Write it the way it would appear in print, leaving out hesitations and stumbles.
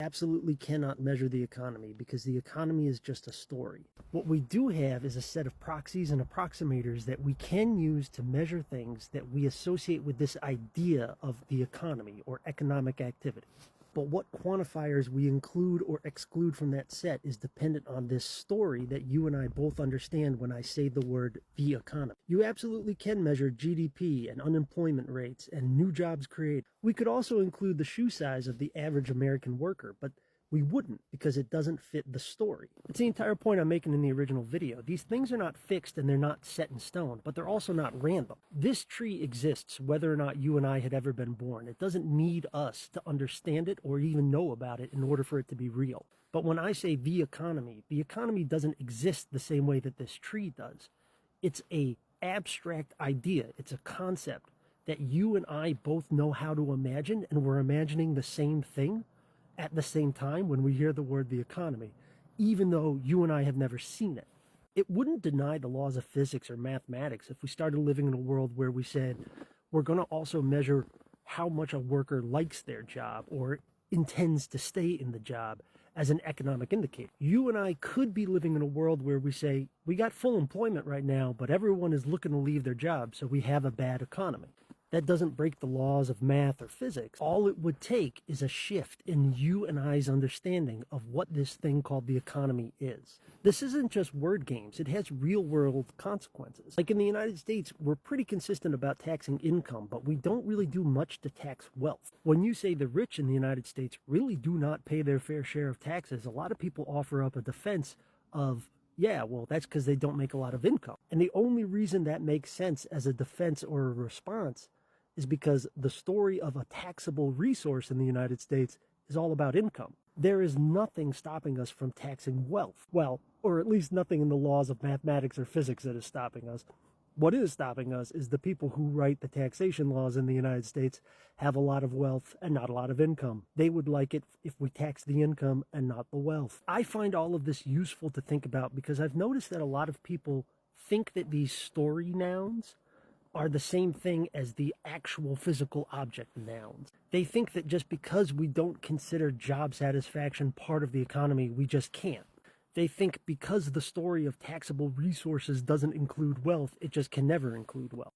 Absolutely cannot measure the economy because the economy is just a story. What we do have is a set of proxies and approximators that we can use to measure things that we associate with this idea of the economy or economic activity. But what quantifiers we include or exclude from that set is dependent on this story that you and I both understand when I say the word the economy. You absolutely can measure GDP and unemployment rates and new jobs created. We could also include the shoe size of the average American worker, but we wouldn't because it doesn't fit the story. It's the entire point I'm making in the original video. These things are not fixed and they're not set in stone, but they're also not random. This tree exists whether or not you and I had ever been born. It doesn't need us to understand it or even know about it in order for it to be real. But when I say the economy doesn't exist the same way that this tree does. It's an abstract idea. It's a concept that you and I both know how to imagine, and we're imagining the same thing at the same time when we hear the word the economy, even though you and I have never seen it. It wouldn't deny the laws of physics or mathematics if we started living in a world where we said we're going to also measure how much a worker likes their job or intends to stay in the job as an economic indicator. You and I could be living in a world where we say we got full employment right now, but everyone is looking to leave their job, so we have a bad economy. That doesn't break the laws of math or physics. All it would take is a shift in you and I's understanding of what this thing called the economy is. This isn't just word games. It has real-world consequences. Like in the United States, we're pretty consistent about taxing income, but we don't really do much to tax wealth. When you say the rich in the United States really do not pay their fair share of taxes, a lot of people offer up a defense of, yeah, well, that's because they don't make a lot of income. And the only reason that makes sense as a defense or a response is because the story of a taxable resource in the United States is all about income. There is nothing stopping us from taxing wealth. Well, or at least nothing in the laws of mathematics or physics that is stopping us. What is stopping us is the people who write the taxation laws in the United States have a lot of wealth and not a lot of income. They would like it if we tax the income and not the wealth. I find all of this useful to think about because I've noticed that a lot of people think that these story nouns are the same thing as the actual physical object nouns. They think that just because we don't consider job satisfaction part of the economy, we just can't. They think because the story of taxable resources doesn't include wealth, it just can never include wealth.